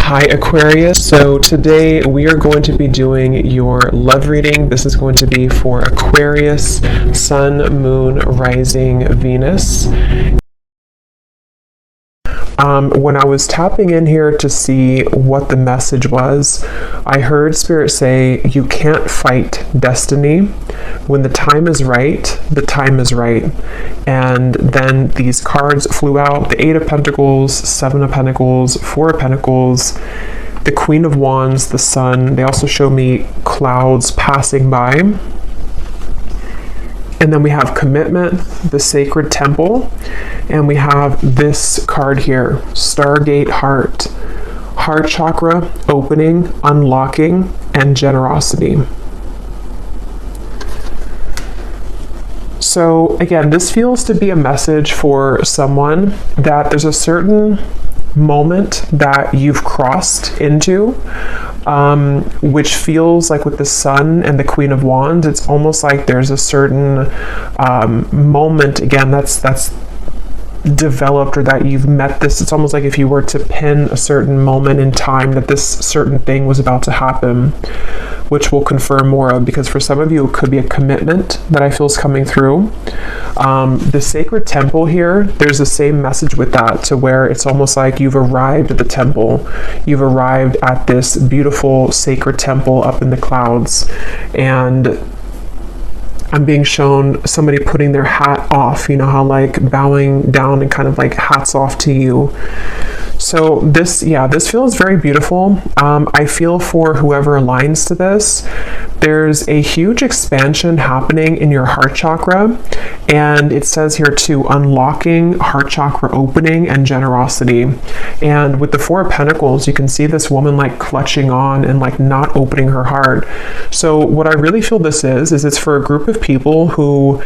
Hi Aquarius, so today we are going to be doing your love reading. This is going to be for Aquarius, Sun, Moon, Rising, Venus. When I was tapping in here to see what the message was, I heard Spirit say, you can't fight destiny. When the time is right, the time is right. And then these cards flew out, the 8 of Pentacles, 7 of Pentacles, 4 of Pentacles, the Queen of Wands, the Sun. They also show me clouds passing by. And then we have commitment, the sacred temple, and we have this card here, Stargate Heart, heart chakra opening, unlocking, and generosity. So again, this feels to be a message for someone that there's a certain moment that you've crossed into, which feels like with the Sun and the Queen of Wands, it's almost like there's a certain moment again that's developed, or that you've met this. It's almost like if you were to pin a certain moment in time that this certain thing was about to happen, which we'll confirm more of, because for some of you it could be a commitment that I feel is coming through. The sacred temple here, there's the same message with that, to where it's almost like you've arrived at the temple. You've arrived at this beautiful sacred temple up in the clouds, and I'm being shown somebody putting their hat off, you know how like bowing down and kind of like hats off to you. So this feels very beautiful. I feel for whoever aligns to this, there's a huge expansion happening in your heart chakra. And it says here too, unlocking, heart chakra opening, and generosity. And with the 4 of Pentacles, you can see this woman like clutching on and like not opening her heart. So what I really feel this is it's for a group of people who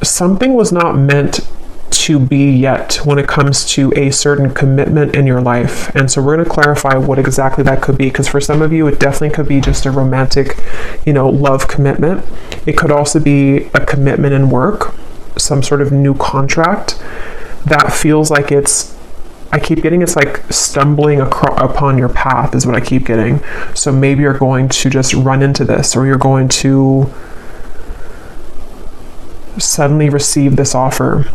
something was not meant to be yet when it comes to a certain commitment in your life. And so we're going to clarify what exactly that could be, because for some of you it definitely could be just a romantic, love commitment. It could also be a commitment in work, some sort of new contract that feels like I keep getting it's like stumbling upon your path is what I keep getting. So maybe you're going to just run into this, or you're going to suddenly receive this offer.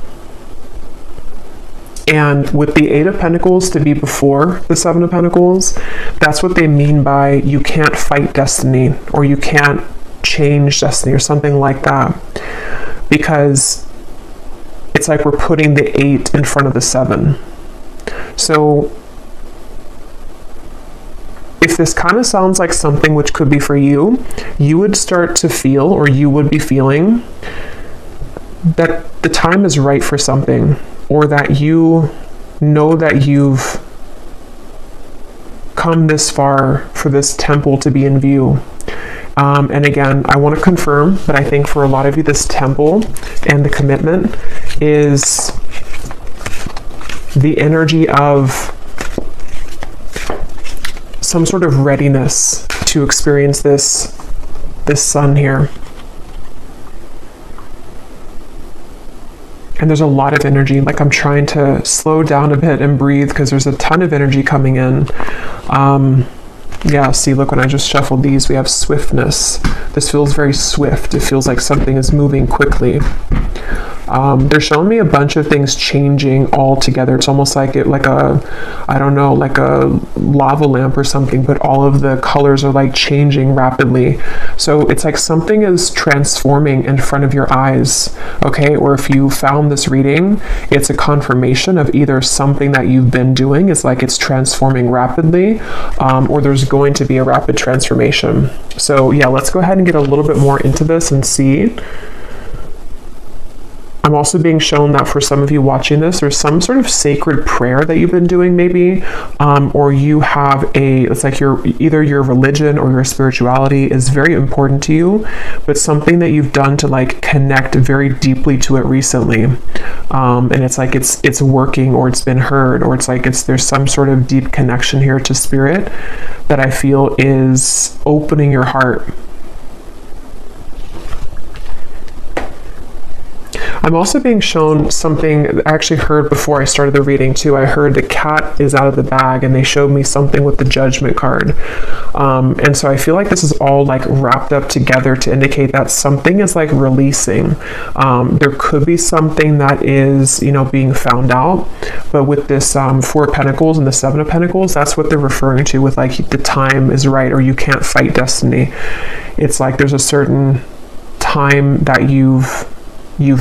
And with the 8 of Pentacles to be before the 7 of Pentacles, that's what they mean by you can't fight destiny, or you can't change destiny, or something like that. Because it's like we're putting the 8 in front of the 7. So if this kind of sounds like something which could be for you, you would start to feel, or you would be feeling, that the time is right for something, or that you know that you've come this far for this temple to be in view. And again, I want to confirm that I think for a lot of you, this temple and the commitment is the energy of some sort of readiness to experience this sun here. And there's a lot of energy. Like, I'm trying to slow down a bit and breathe because there's a ton of energy coming in. See, look, when I just shuffled these, we have swiftness. This feels very swift. It feels like something is moving quickly. They're showing me a bunch of things changing all together. It's almost like like a lava lamp or something, but all of the colors are like changing rapidly. So it's like something is transforming in front of your eyes, okay? Or if you found this reading, it's a confirmation of either something that you've been doing is like it's transforming rapidly, or there's going to be a rapid transformation. So yeah, let's go ahead and get a little bit more into this and see. I'm also being shown that for some of you watching this, there's some sort of sacred prayer that you've been doing maybe, or you have it's like either your religion or your spirituality is very important to you, but something that you've done to like connect very deeply to it recently. And it's like it's working, or it's been heard, or it's like there's some sort of deep connection here to spirit that I feel is opening your heart. I'm also being shown something I actually heard before I started the reading too. I heard the cat is out of the bag, and they showed me something with the Judgment card. And so I feel like this is all like wrapped up together to indicate that something is like releasing. There could be something that is, you know, being found out, but with this Four of Pentacles and the Seven of Pentacles, that's what they're referring to with like the time is right, or you can't fight destiny. It's like there's a certain time that you've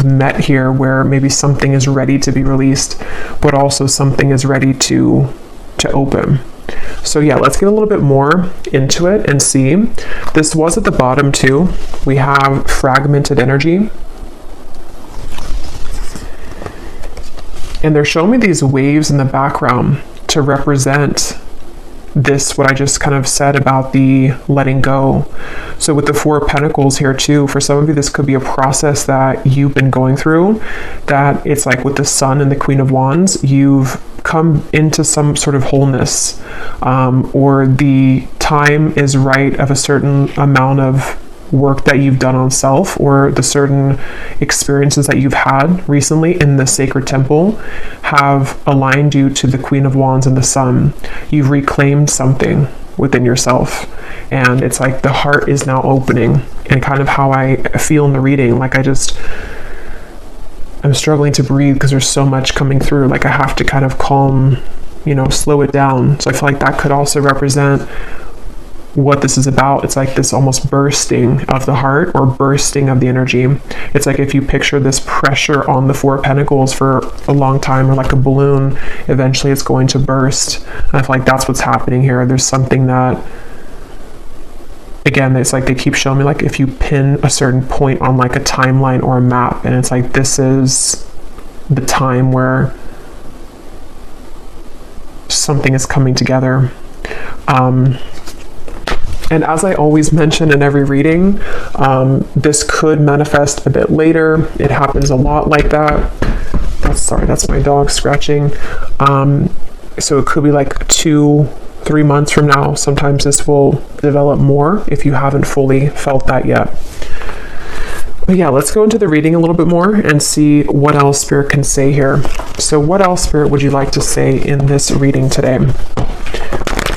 met here where maybe something is ready to be released, but also something is ready to open. So yeah, let's get a little bit more into it and see. This was at the bottom too. We have fragmented energy. And they're showing me these waves in the background to represent this, what I just kind of said about the letting go. So with the Four of Pentacles here too, for some of you, this could be a process that you've been going through, that it's like with the Sun and the Queen of Wands, you've come into some sort of wholeness, or the time is right of a certain amount of work that you've done on self, or the certain experiences that you've had recently in the sacred temple have aligned you to the Queen of Wands and the Sun. You've reclaimed something within yourself, and it's like the heart is now opening, and kind of how I feel in the reading, like I'm struggling to breathe because there's so much coming through. Like I have to kind of calm, you know, slow it down. So I feel like that could also represent what this is about. It's like this almost bursting of the heart, or bursting of the energy. It's like if you picture this pressure on the Four of Pentacles for a long time, or like a balloon, eventually it's going to burst. And I feel like that's what's happening here. There's something that, again, it's like they keep showing me, like if you pin a certain point on like a timeline or a map, and it's like this is the time where something is coming together. And as I always mention in every reading, this could manifest a bit later. It happens a lot like that. That's my dog scratching. So it could be like 2-3 months from now. Sometimes this will develop more if you haven't fully felt that yet. But yeah, let's go into the reading a little bit more and see what else Spirit can say here. So what else, Spirit, would you like to say in this reading today?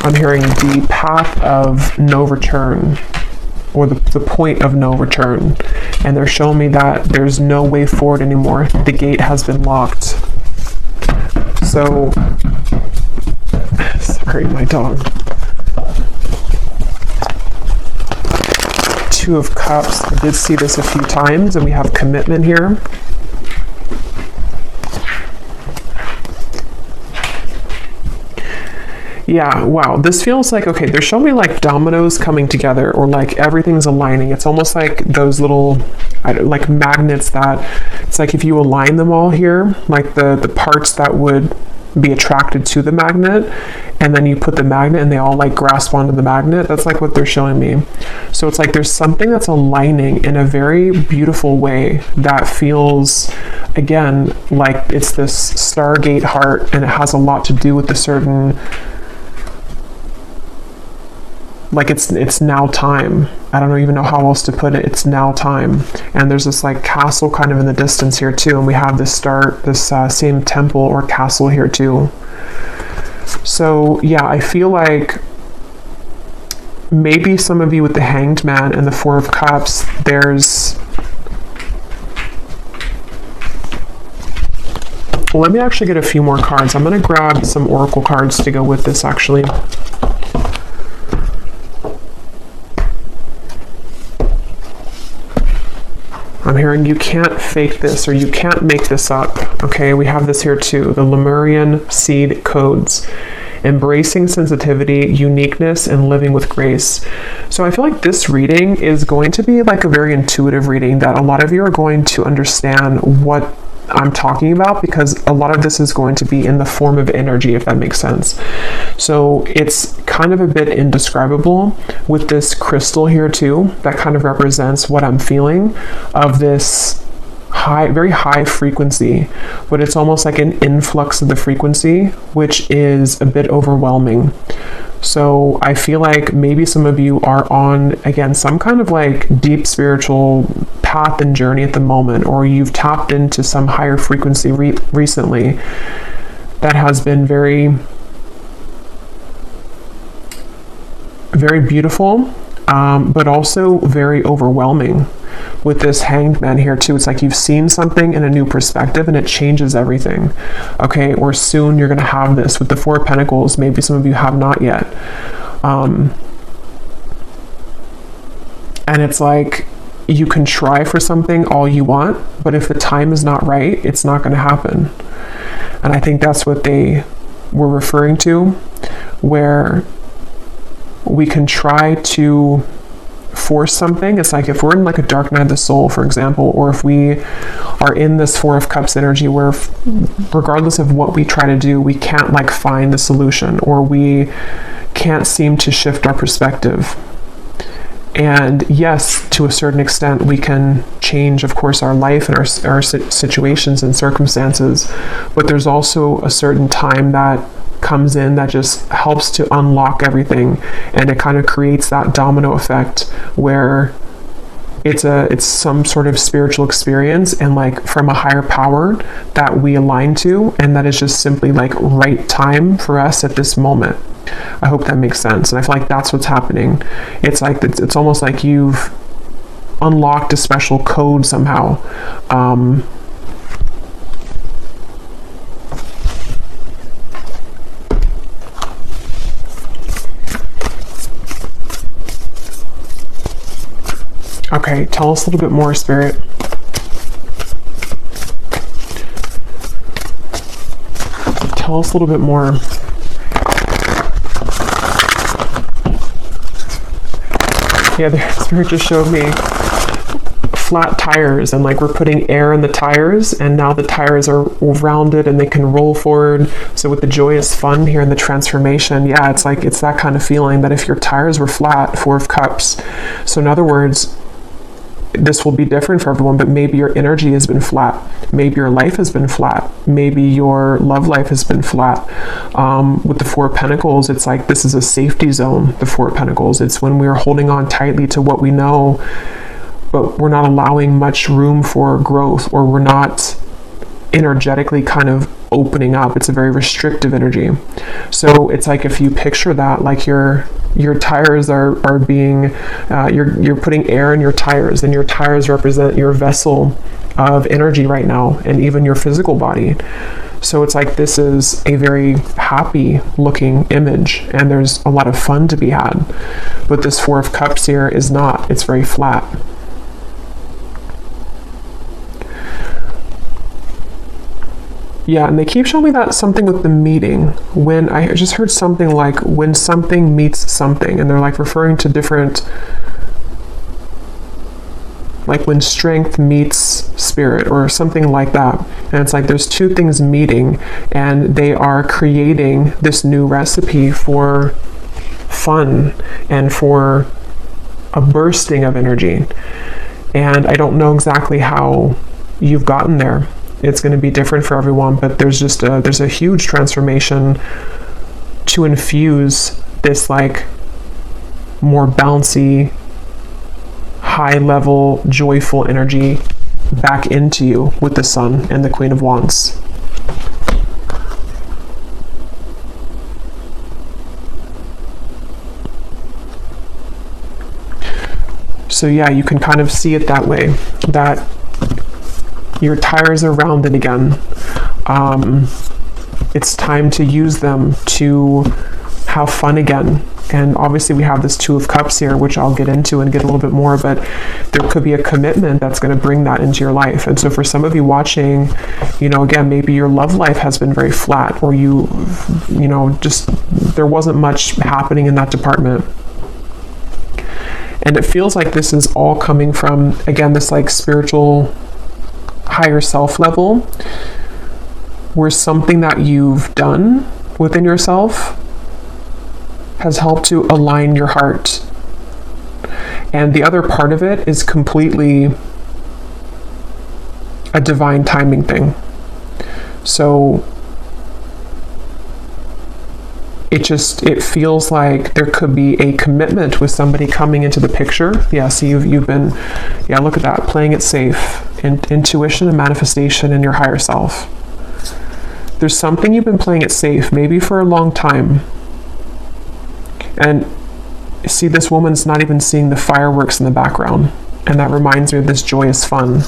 I'm hearing the path of no return, or the point of no return. And they're showing me that there's no way forward anymore. The gate has been locked. So, sorry, my dog. Two of Cups. I did see this a few times, and we have commitment here. Yeah, wow, this feels like, okay, they're showing me like dominoes coming together, or like everything's aligning. It's almost like those little, like magnets that, it's like if you align them all here, like the parts that would be attracted to the magnet, and then you put the magnet and they all like grasp onto the magnet. That's like what they're showing me. So it's like there's something that's aligning in a very beautiful way that feels, again, like it's this Stargate heart, and it has a lot to do with the certain, like it's now time. I don't even know how else to put it. It's now time. And there's this like castle kind of in the distance here too, and we have this same temple or castle here too. So yeah, I feel like maybe some of you with the Hanged Man and the Four of Cups, there's, well, let me actually get a few more cards. I'm going to grab some oracle cards to go with this actually. I'm hearing you can't fake this, or you can't make this up. Okay, we have this here too, the Lemurian seed codes. Embracing sensitivity, uniqueness, and living with grace. So I feel like this reading is going to be like a very intuitive reading, that a lot of you are going to understand what I'm talking about, because a lot of this is going to be in the form of energy, if that makes sense. So it's kind of a bit indescribable with this crystal here too, that kind of represents what I'm feeling of this very high frequency, but it's almost like an influx of the frequency, which is a bit overwhelming. So I feel like maybe some of you are on, again, some kind of like deep spiritual path and journey at the moment, or you've tapped into some higher frequency recently that has been very, very beautiful, but also very overwhelming. With this Hanged Man here too, it's like you've seen something in a new perspective and it changes everything. Okay, or soon you're going to have this with the Four of Pentacles. Maybe some of you have not yet. And it's like you can try for something all you want, but if the time is not right, it's not going to happen. And I think that's what they were referring to, where we can try to force something. It's like if we're in like a dark night of the soul, for example, or if we are in this Four of Cups energy where regardless of what we try to do, we can't like find the solution, or we can't seem to shift our perspective. And yes, to a certain extent, we can change, of course, our life and our situations and circumstances, but there's also a certain time that comes in that just helps to unlock everything, and it kind of creates that domino effect where it's some sort of spiritual experience and like from a higher power that we align to, and that is just simply like right time for us at this moment. I hope that makes sense. And I feel like that's what's happening. It's like it's almost like you've unlocked a special code somehow. Okay, tell us a little bit more, Spirit. Tell us a little bit more. Yeah, the Spirit just showed me flat tires, and like we're putting air in the tires, and now the tires are rounded and they can roll forward. So with the joyous fun here and the transformation, yeah, it's like it's that kind of feeling that if your tires were flat, Four of Cups. So in other words, this will be different for everyone, but maybe your energy has been flat. Maybe your life has been flat. Maybe your love life has been flat. With the Four of Pentacles, it's like this is a safety zone, the Four of Pentacles. It's when we're holding on tightly to what we know, but we're not allowing much room for growth, or we're not energetically kind of opening up. It's a very restrictive energy. So it's like if you picture that, like your tires are being, you're putting air in your tires, and your tires represent your vessel of energy right now, and even your physical body. So it's like this is a very happy looking image, and there's a lot of fun to be had. But this Four of Cups here is not. It's very flat. Yeah, and they keep showing me that something with the meeting. When I just heard something like when something meets something, and they're like referring to different, like when strength meets spirit or something like that. And it's like there's two things meeting, and they are creating this new recipe for fun and for a bursting of energy. And I don't know exactly how you've gotten there. It's going to be different for everyone, but there's a huge transformation to infuse this like more bouncy, high level, joyful energy back into you with the Sun and the Queen of Wands. So yeah, you can kind of see it that way, that your tires are rounded again. It's time to use them to have fun again. And obviously we have this Two of Cups here, which I'll get into and get a little bit more, but there could be a commitment that's going to bring that into your life. And so for some of you watching, again, maybe your love life has been very flat, or just there wasn't much happening in that department. And it feels like this is all coming from, again, this like spiritual higher self level, where something that you've done within yourself has helped to align your heart. And the other part of it is completely a divine timing thing. So it feels like there could be a commitment with somebody coming into the picture. Yeah, so you've been, yeah, look at that, playing it safe. Intuition and manifestation in your higher self. There's something you've been playing it safe, maybe for a long time. And see, this woman's not even seeing the fireworks in the background. And that reminds me of this joyous fun.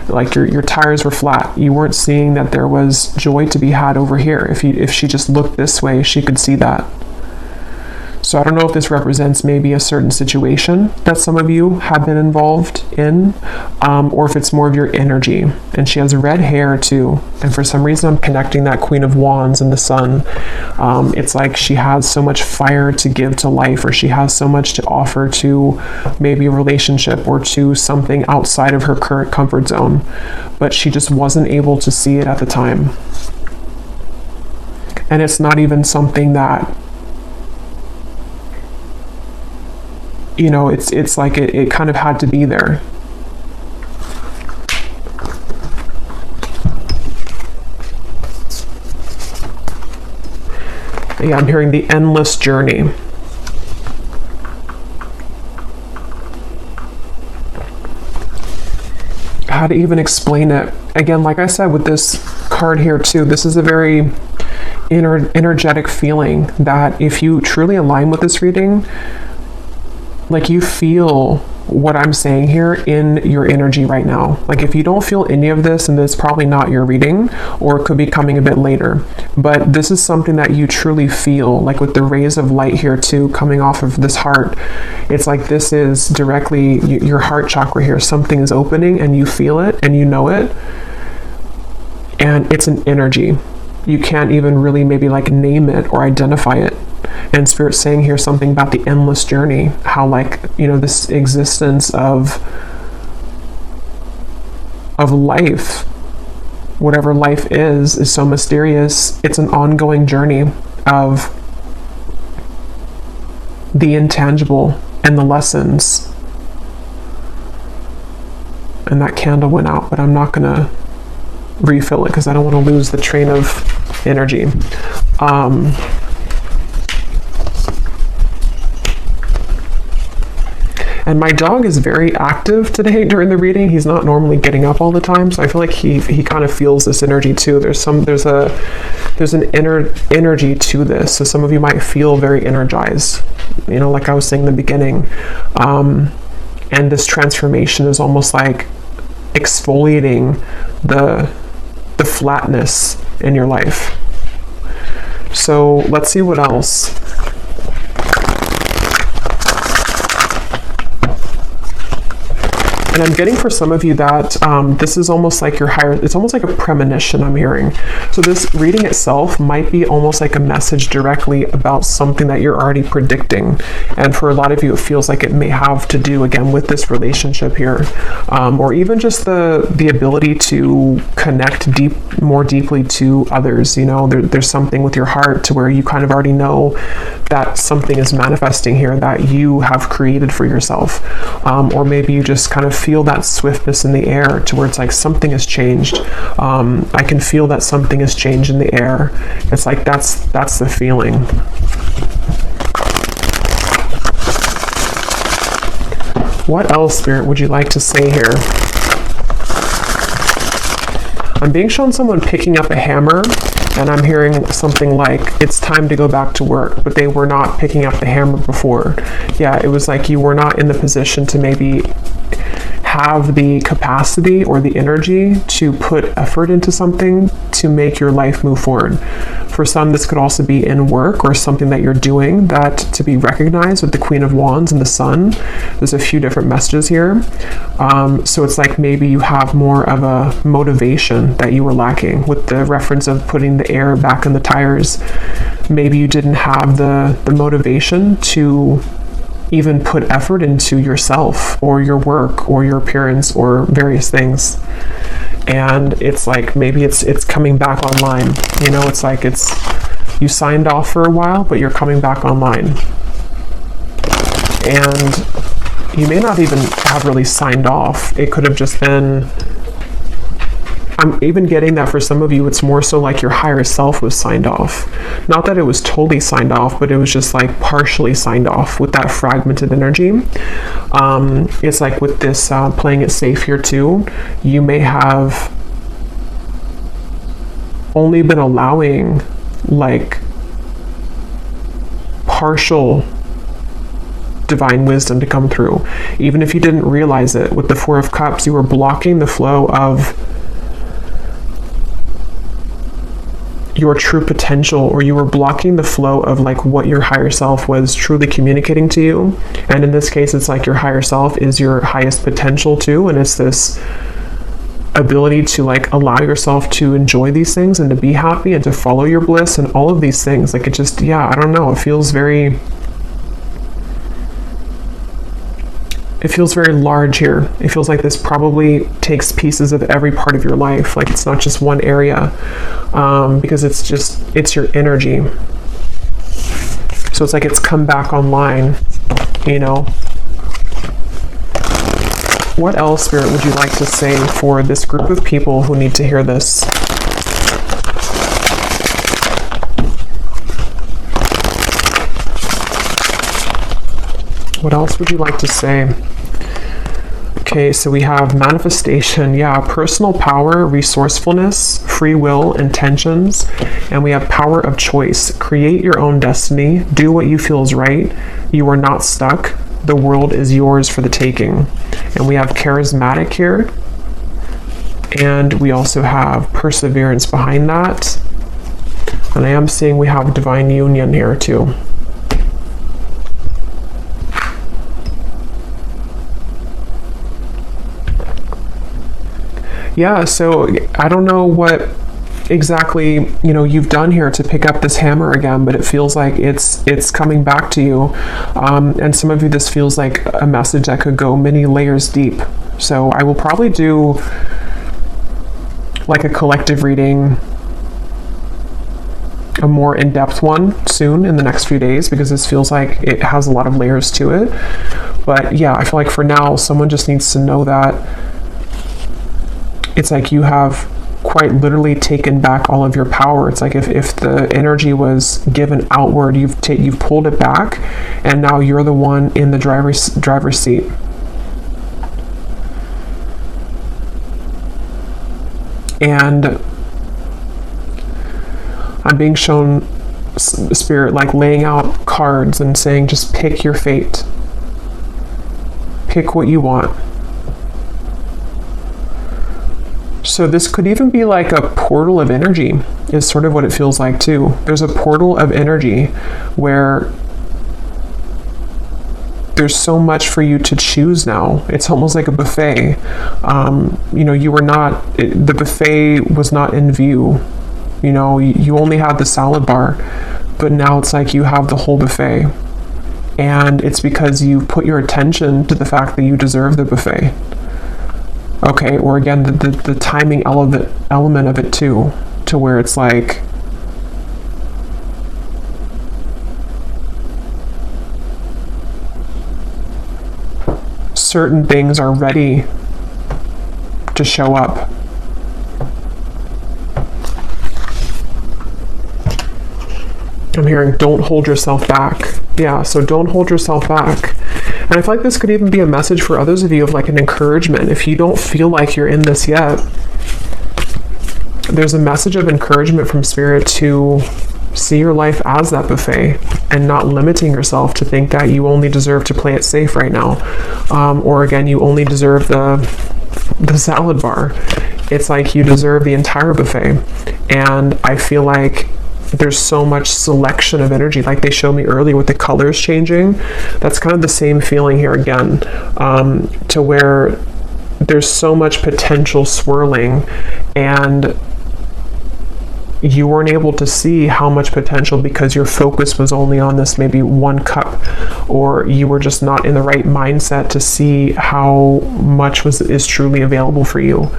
Like your tires were flat. You weren't seeing that there was joy to be had over here. If she just looked this way, she could see that. So I don't know if this represents maybe a certain situation that some of you have been involved in, or if it's more of your energy. And she has red hair too. And for some reason, I'm connecting that Queen of Wands and the Sun. It's like she has so much fire to give to life, or she has so much to offer to maybe a relationship or to something outside of her current comfort zone. But she just wasn't able to see it at the time. And it's not even something that, you know, it's like it kind of had to be there. Yeah, I'm hearing the endless journey. How to even explain it? Again, like I said with this card here too, this is a very energetic feeling that if you truly align with this reading, like you feel what I'm saying here in your energy right now. Like if you don't feel any of this, and it's probably not your reading, or it could be coming a bit later, but this is something that you truly feel, like with the rays of light here too coming off of this heart. It's like this is directly your heart chakra here. Something is opening and you feel it and you know it, and it's an energy. You can't even really maybe like name it or identify it. And Spirit's saying here something about the endless journey, how like, you know, this existence of life, whatever life is so mysterious. It's an ongoing journey of the intangible and the lessons. And that candle went out, but I'm not gonna refill it because I don't want to lose the train of energy. And my dog is very active today during the reading. He's not normally getting up all the time, so I feel like he kind of feels this energy too. There's an inner energy to this. So some of you might feel very energized, you know, like I was saying in the beginning. And this transformation is almost like exfoliating the flatness in your life. So let's see what else. And I'm getting for some of you that this is almost like your higher, it's almost like a premonition I'm hearing. So this reading itself might be almost like a message directly about something that you're already predicting. And for a lot of you, it feels like it may have to do, again, with this relationship here. Or even just the ability to connect more deeply to others. You know, there's something with your heart to where you kind of already know that something is manifesting here that you have created for yourself. Or maybe you just kind of feel that swiftness in the air to where it's like something has changed. I can feel that something has changed in the air. It's like that's the feeling. What else, Spirit, would you like to say here? I'm being shown someone picking up a hammer, and I'm hearing something like, it's time to go back to work, but they were not picking up the hammer before. Yeah, it was like you were not in the position to maybe have the capacity or the energy to put effort into something to make your life move forward. For some, this could also be in work or something that you're doing that to be recognized with the Queen of Wands and the Sun. There's a few different messages here. So it's like maybe you have more of a motivation that you were lacking with the reference of putting the air back in the tires. Maybe you didn't have the motivation to even put effort into yourself or your work or your appearance or various things. And it's like maybe it's coming back online. You know, it's like you signed off for a while, but you're coming back online. And you may not even have really signed off. It could have just been I'm even getting that for some of you, it's more so like your higher self was signed off. Not that it was totally signed off, but it was just like partially signed off with that fragmented energy. It's like with this playing it safe here too, you may have only been allowing like partial divine wisdom to come through. Even if you didn't realize it, with the Four of Cups, you were blocking the flow of your true potential, or you were blocking the flow of like what your higher self was truly communicating to you. And in this case, it's like your higher self is your highest potential too, and it's this ability to like allow yourself to enjoy these things and to be happy and to follow your bliss and all of these things. Like it just, yeah, I don't know, it feels very large here. It feels like this probably takes pieces of every part of your life. Like it's not just one area, because it's your energy. So it's like it's come back online, you know. What else, Spirit, would you like to say for this group of people who need to hear this? What else would you like to say? Okay, so we have manifestation, yeah, personal power, resourcefulness, free will, intentions, and we have power of choice. Create your own destiny, do what you feel is right. You are not stuck. The world is yours for the taking. And we have charismatic here, and we also have perseverance behind that. And I am seeing we have divine union here too. Yeah, so I don't know what exactly, you know, you've done here to pick up this hammer again, but it feels like it's coming back to you. And some of you, this feels like a message that could go many layers deep. So I will probably do like a collective reading, a more in-depth one soon in the next few days, because this feels like it has a lot of layers to it. But yeah, I feel like for now, someone just needs to know that it's like you have quite literally taken back all of your power. It's like if the energy was given outward, you've pulled it back, and now you're the one in the driver's seat. And I'm being shown, Spirit, like laying out cards and saying, just pick your fate. Pick what you want. So this could even be like a portal of energy, is sort of what it feels like too. There's a portal of energy where there's so much for you to choose now. It's almost like a buffet. You know, the buffet was not in view. You know, you only had the salad bar, but now it's like you have the whole buffet. And it's because you put your attention to the fact that you deserve the buffet. Okay, or again, the timing element of it too, to where it's like certain things are ready to show up. I'm hearing don't hold yourself back. Yeah, so don't hold yourself back. And I feel like this could even be a message for others of you of like an encouragement. If you don't feel like you're in this yet, there's a message of encouragement from Spirit to see your life as that buffet and not limiting yourself to think that you only deserve to play it safe right now. Or again, you only deserve the salad bar. It's like you deserve the entire buffet. And I feel like there's so much selection of energy, like they showed me earlier with the colors changing. That's kind of the same feeling here again, to where there's so much potential swirling, and you weren't able to see how much potential because your focus was only on this maybe one cup, or you were just not in the right mindset to see how much is truly available for you.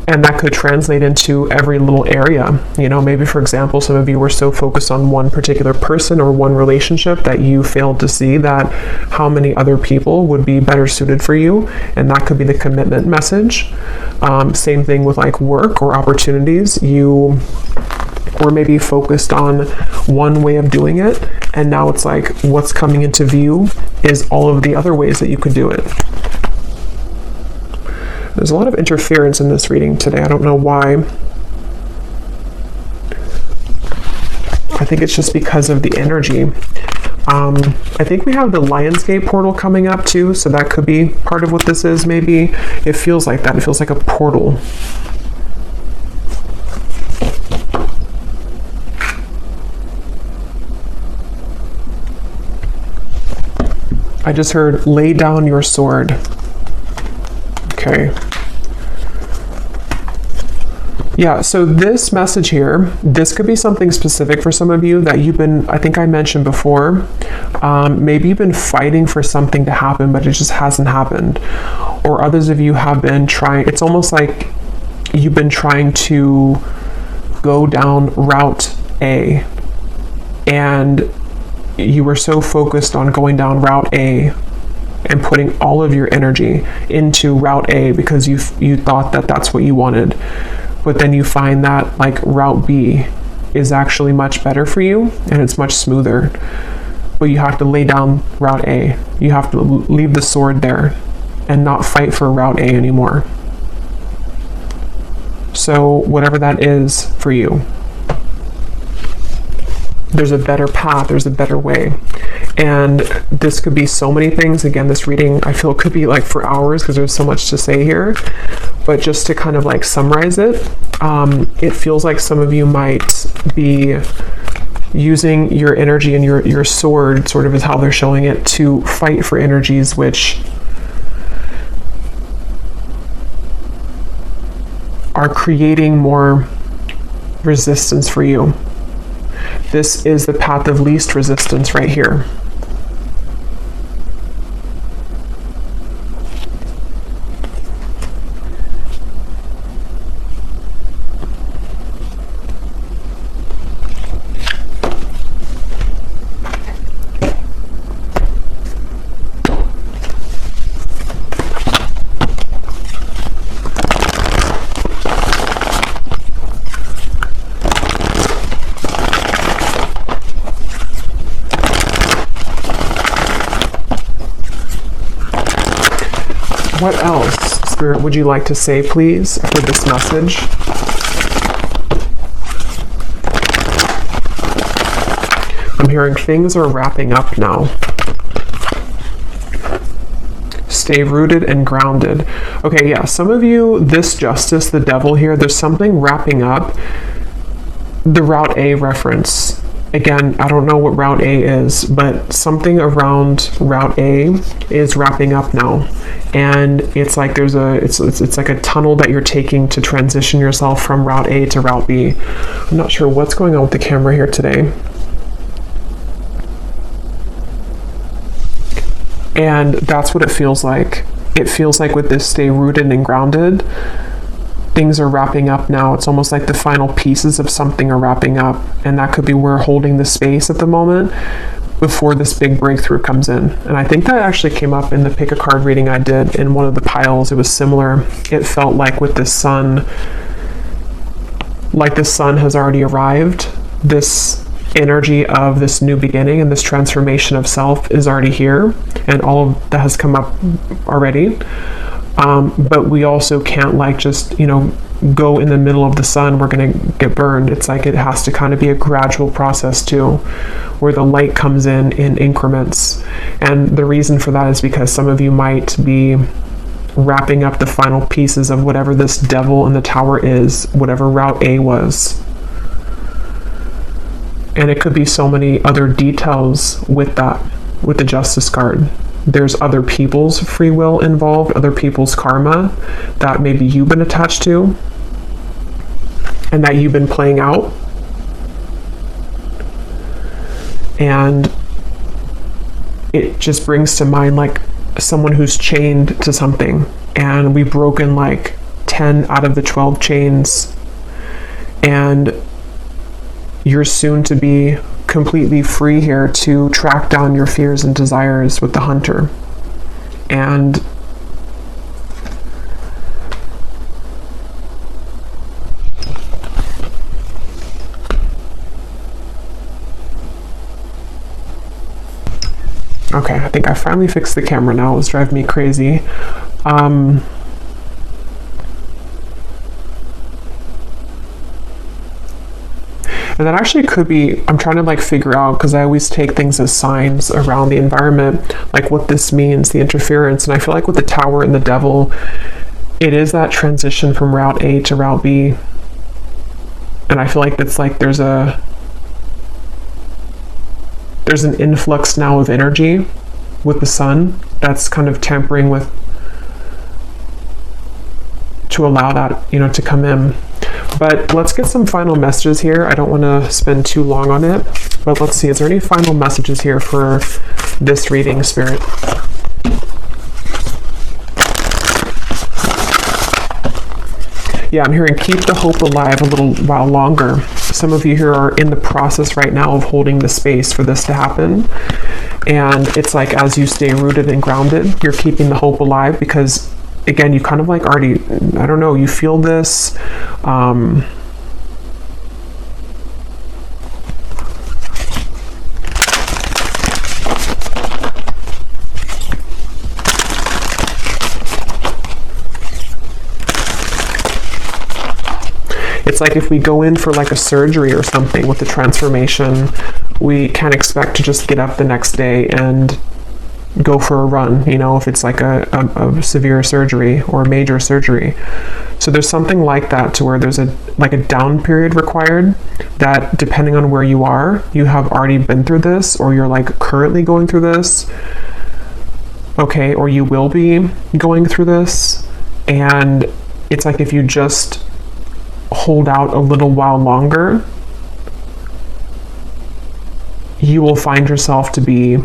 And that could translate into every little area. You know, maybe for example, some of you were so focused on one particular person or one relationship that you failed to see that how many other people would be better suited for you. And that could be the commitment message. Same thing with like work or opportunities. You were maybe focused on one way of doing it, and now it's like what's coming into view is all of the other ways that you could do it. There's a lot of interference in this reading today. I don't know why. I think it's just because of the energy. I think we have the Lionsgate portal coming up too, so that could be part of what this is maybe. It feels like that. It feels like a portal. I just heard, lay down your sword. Okay. Yeah, so this message here, this could be something specific for some of you that you've been, I think I mentioned before, maybe you've been fighting for something to happen, but it just hasn't happened. Or others of you have been trying, it's almost like you've been trying to go down route A, and you were so focused on going down route A and putting all of your energy into route A because you thought that that's what you wanted. But then you find that like route B is actually much better for you and it's much smoother. But you have to lay down route A. You have to leave the sword there and not fight for route A anymore. So whatever that is for you, there's a better path, there's a better way. And this could be so many things. Again, this reading, I feel, could be like for hours because there's so much to say here. But just to kind of like summarize it, it feels like some of you might be using your energy and your sword, sort of is how they're showing it, to fight for energies which are creating more resistance for you. This is the path of least resistance right here. What else, Spirit, would you like to say, please, for this message? I'm hearing things are wrapping up now. Stay rooted and grounded. Okay, yeah, some of you, this Justice, the Devil here, there's something wrapping up. The Route A reference. Again, I don't know what Route A is, but something around Route A is wrapping up now. And it's like there's it's like a tunnel that you're taking to transition yourself from Route A to Route B. I'm not sure what's going on with the camera here today. And that's what it feels like. It feels like with this stay rooted and grounded, things are wrapping up now. It's almost like the final pieces of something are wrapping up. And that could be we're holding the space at the moment before this big breakthrough comes in. And I think that actually came up in the pick a card reading I did in one of the piles. It was similar. It felt like with the sun, like the sun has already arrived. This energy of this new beginning and this transformation of self is already here. And all of that has come up already. But we also can't like just, go in the middle of the sun, we're going to get burned. It's like it has to kind of be a gradual process too, where the light comes in increments. And the reason for that is because some of you might be wrapping up the final pieces of whatever this devil in the tower is, whatever Route A was. And it could be so many other details with that, with the Justice card. There's other people's free will involved, other people's karma that maybe you've been attached to and that you've been playing out. And it just brings to mind like someone who's chained to something, and we've broken like 10 out of the 12 chains, and you're soon to be completely free here to track down your fears and desires with the hunter. And okay, I think I finally fixed the camera now. It was driving me crazy. And that actually could be, I'm trying to like figure out, because I always take things as signs around the environment, like what this means, the interference. And I feel like with the Tower and the Devil, it is that transition from Route A to Route B. And I feel like it's like there's an influx now of energy with the Sun that's kind of tampering with, to allow that, you know, to come in. But let's get some final messages here. I don't want to spend too long on it, but let's see, is there any final messages here for this reading, Spirit? Yeah, I'm hearing keep the hope alive a little while longer. Some of you here are in the process right now of holding the space for this to happen. And it's like, as you stay rooted and grounded, you're keeping the hope alive, because again, you kind of like already, I don't know, you feel this. It's like if we go in for like a surgery or something with the transformation, we can't expect to just get up the next day and go for a run, you know, if it's like a severe surgery or a major surgery. So there's something like that, to where there's a down period required, that depending on where you are, you have already been through this, or you're like currently going through this, okay, or you will be going through this. And it's like if you just hold out a little while longer, you will find yourself to be,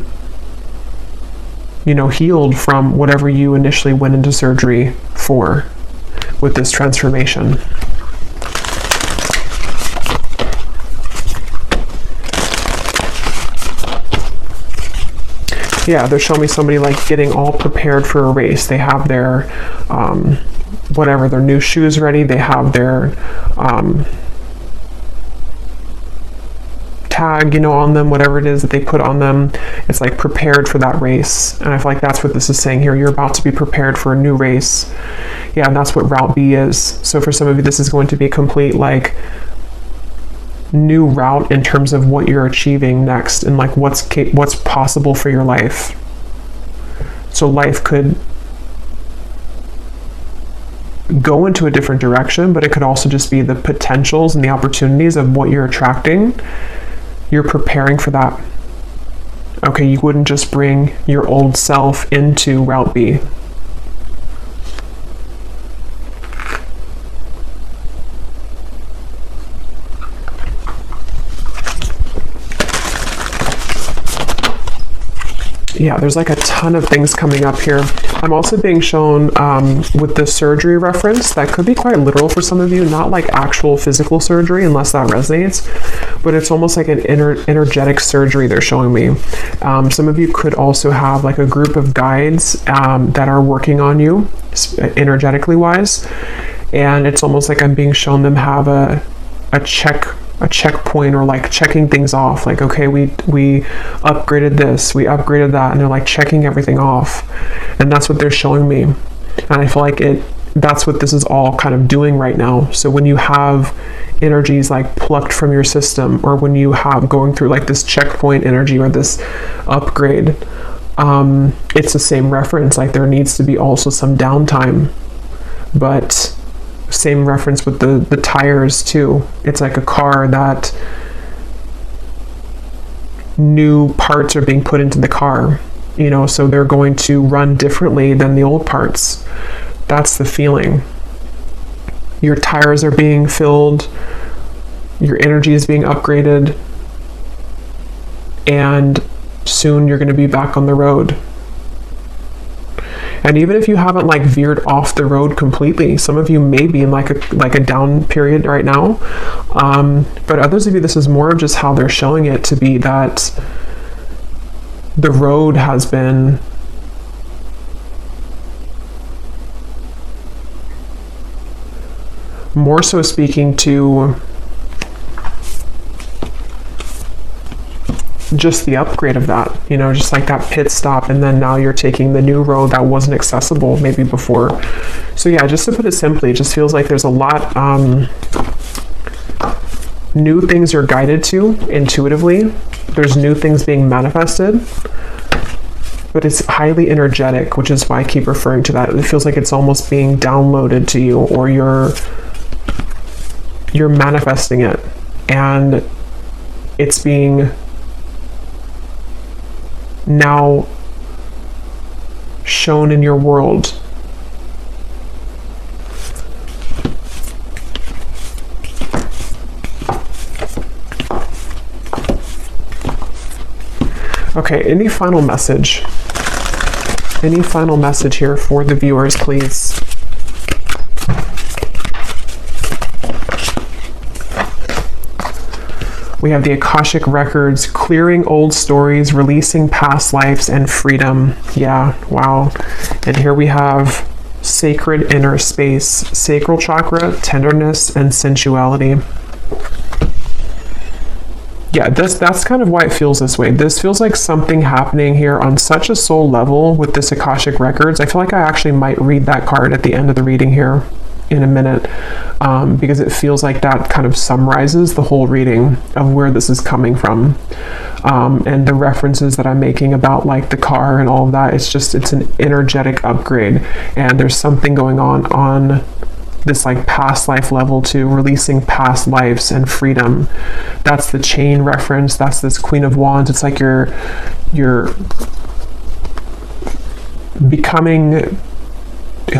you know, healed from whatever you initially went into surgery for with this transformation. Yeah, they're showing me somebody like getting all prepared for a race. They have their whatever, their new shoes ready. They have their tag, you know, on them, whatever it is that they put on them. It's like prepared for that race. And I feel like that's what this is saying here. You're about to be prepared for a new race. Yeah, and that's what Route B is. So for some of you, this is going to be a complete like new route in terms of what you're achieving next, and like what's possible for your life. So life could go into a different direction, but it could also just be the potentials and the opportunities of what you're attracting. You're preparing for that. Okay, you wouldn't just bring your old self into Route B. Yeah, there's like a ton of things coming up here. I'm also being shown with the surgery reference, that could be quite literal for some of you, not like actual physical surgery unless that resonates, but it's almost like an energetic surgery they're showing me. Some of you could also have like a group of guides that are working on you energetically wise, and it's almost like I'm being shown them have a checkpoint, or like checking things off, like, okay, we upgraded this, we upgraded that, and they're like checking everything off. And that's what they're showing me. And I feel like that's what this is all kind of doing right now. So when you have energies like plucked from your system, or when you have going through like this checkpoint energy or this upgrade, it's the same reference. Like there needs to be also some downtime, but same reference with the tires too. It's like a car that new parts are being put into the car, you know, so they're going to run differently than the old parts. That's the feeling. Your tires are being filled, your energy is being upgraded, and soon you're going to be back on the road. And even if you haven't like veered off the road completely, some of you may be in like a down period right now. But others of you, this is more of just how they're showing it to be, that the road has been more so speaking to just the upgrade of that, you know, just like that pit stop, and then now you're taking the new road that wasn't accessible maybe before. So yeah, just to put it simply, it just feels like there's a lot new things you're guided to intuitively. There's new things being manifested, but it's highly energetic, which is why I keep referring to that. It feels like it's almost being downloaded to you, or you're manifesting it, and it's being now shown in your world. Okay, any final message? Any final message here for the viewers, please? We have the Akashic Records, clearing old stories, releasing past lives, and freedom. Yeah, wow. And here we have sacred inner space, sacral chakra, tenderness, and sensuality. Yeah, that's kind of why it feels this way. This feels like something happening here on such a soul level with this Akashic Records. I feel like I actually might read that card at the end of the reading here in a minute, because it feels like that kind of summarizes the whole reading of where this is coming from, and the references that I'm making about like the car and all of that. It's an energetic upgrade, and there's something going on this like past life level too, releasing past lives and freedom. That's the chain reference. That's this Queen of Wands. It's like you're becoming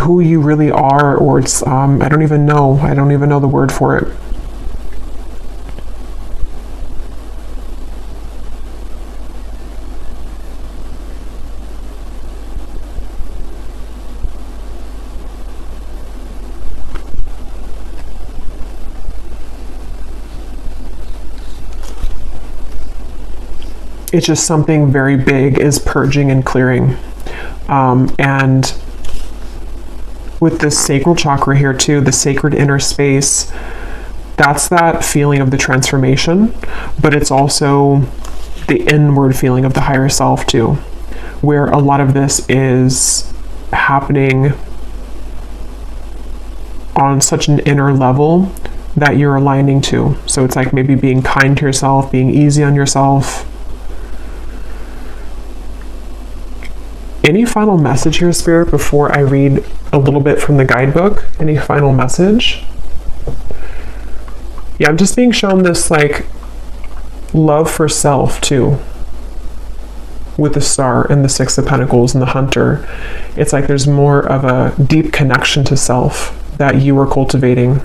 who you really are, or it's I don't even know the word for it. It's just something very big is purging and clearing, and with this sacral chakra here too, the sacred inner space, that's that feeling of the transformation, but it's also the inward feeling of the higher self too, where a lot of this is happening on such an inner level that you're aligning to. So it's like maybe being kind to yourself, being easy on yourself. Any final message here, Spirit, before I read a little bit from the guidebook? Any final message? Yeah, I'm just being shown this like love for self too, with the Star and the Six of Pentacles and the Hunter. It's like there's more of a deep connection to self that you are cultivating,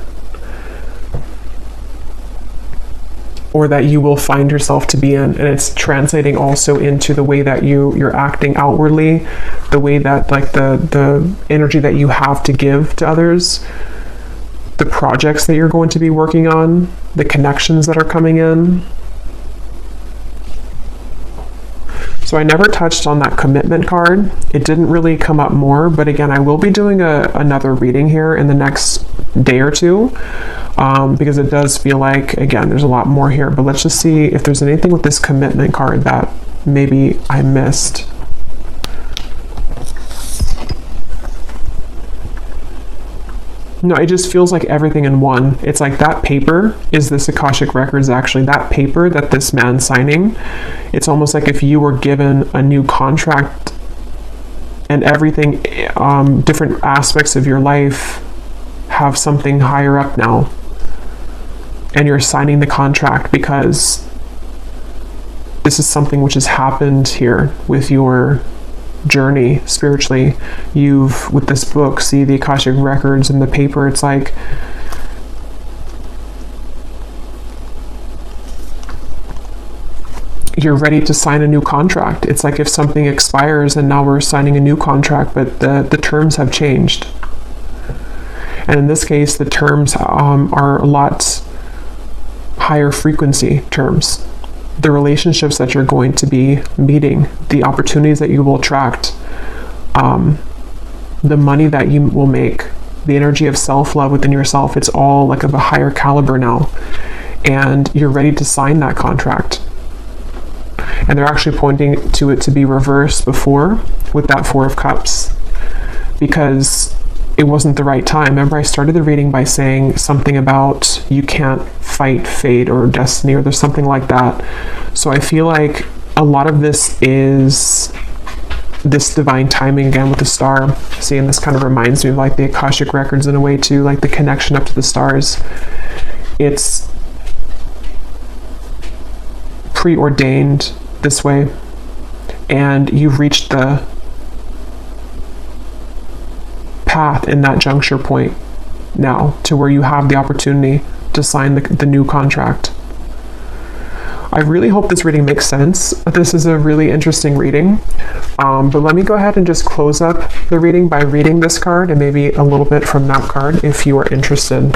or that you will find yourself to be in, and it's translating also into the way that you're acting outwardly, the way that like the energy that you have to give to others, the projects that you're going to be working on, the connections that are coming in. So I never touched on that commitment card. It didn't really come up more, but again, I will be doing another reading here in the next day or two, because it does feel like, again, there's a lot more here. But let's just see if there's anything with this commitment card that maybe I missed. No, it just feels like everything in one. It's like that paper is this Akashic Records, actually. That paper that this man's signing, it's almost like if you were given a new contract and everything, different aspects of your life have something higher up now. And you're signing the contract because this is something which has happened here with your journey spiritually. You've, with this book, see the Akashic Records and the paper, it's like you're ready to sign a new contract. It's like if something expires and now we're signing a new contract, but the terms have changed. And in this case, the terms are a lot higher frequency terms. The relationships that you're going to be meeting, the opportunities that you will attract, the money that you will make, the energy of self-love within yourself, it's all like of a higher caliber now. And you're ready to sign that contract. And they're actually pointing to it to be reversed before with that Four of Cups, because it wasn't the right time. Remember, I started the reading by saying something about you can't fight fate or destiny, or there's something like that. So I feel like a lot of this is this divine timing again with the star. See, and this kind of reminds me of like the Akashic records in a way too, like the connection up to the stars. It's preordained this way, and you've reached the path in that juncture point now to where you have the opportunity to sign the new contract. I really hope this reading makes sense. This is a really interesting reading, but let me go ahead and just close up the reading by reading this card and maybe a little bit from that card if you are interested.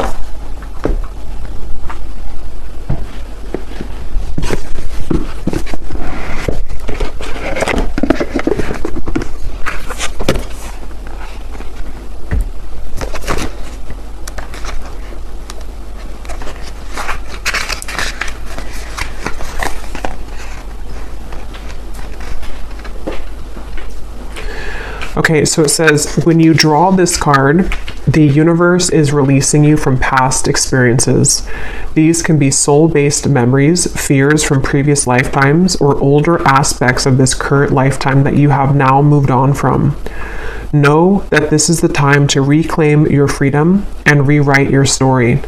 Okay, so it says, when you draw this card, the universe is releasing you from past experiences. These can be soul-based memories, fears from previous lifetimes, or older aspects of this current lifetime that you have now moved on from. Know that this is the time to reclaim your freedom and rewrite your story.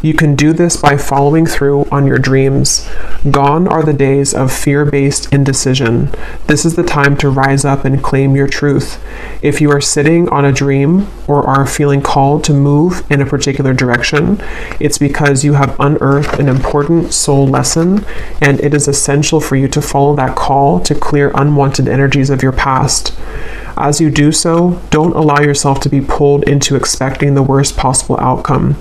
You can do this by following through on your dreams. Gone are the days of fear-based indecision. This is the time to rise up and claim your truth. If you are sitting on a dream or are feeling called to move in a particular direction, it's because you have unearthed an important soul lesson, and it is essential for you to follow that call to clear unwanted energies of your past. As you do so, don't allow yourself to be pulled into expecting the worst possible outcome.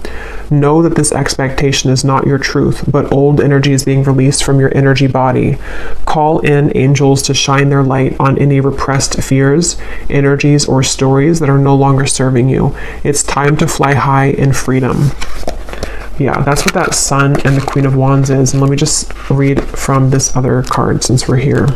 Know that this expectation is not your truth, but old energy is being released from your energy body. Call in angels to shine their light on any repressed fears, energies, or stories that are no longer serving you. It's time to fly high in freedom. Yeah, that's what that Sun and the Queen of Wands is. And let me just read from this other card since we're here.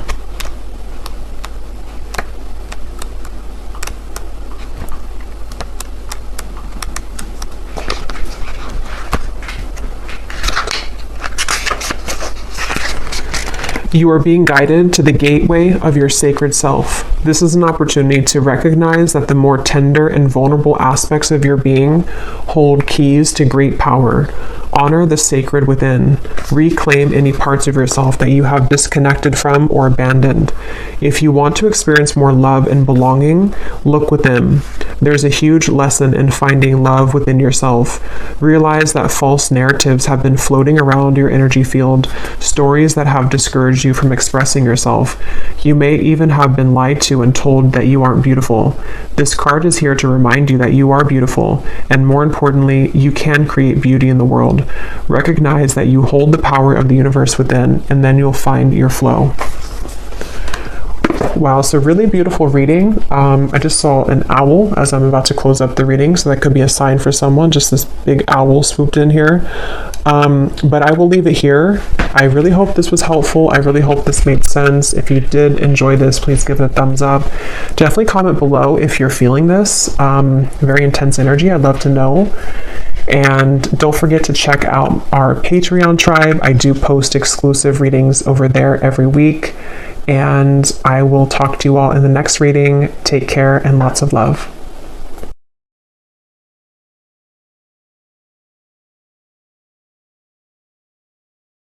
You are being guided to the gateway of your sacred self. This is an opportunity to recognize that the more tender and vulnerable aspects of your being hold keys to great power. Honor the sacred within. Reclaim any parts of yourself that you have disconnected from or abandoned. If you want to experience more love and belonging, look within. There's a huge lesson in finding love within yourself. Realize that false narratives have been floating around your energy field, stories that have discouraged you from expressing yourself. You may even have been lied to and told that you aren't beautiful. This card is here to remind you that you are beautiful, and more importantly, you can create beauty in the world. Recognize that you hold the power of the universe within, and then you'll find your flow. Wow, so really beautiful reading. I just saw an owl as I'm about to close up the reading, so that could be a sign for someone, just this big owl swooped in here. But I will leave it here. I really hope this was helpful. I really hope this made sense. If you did enjoy this, please give it a thumbs up. Definitely comment below if you're feeling this. Very intense energy. I'd love to know. And don't forget to check out our Patreon tribe. I do post exclusive readings over there every week. And I will talk to you all in the next reading. Take care and lots of love.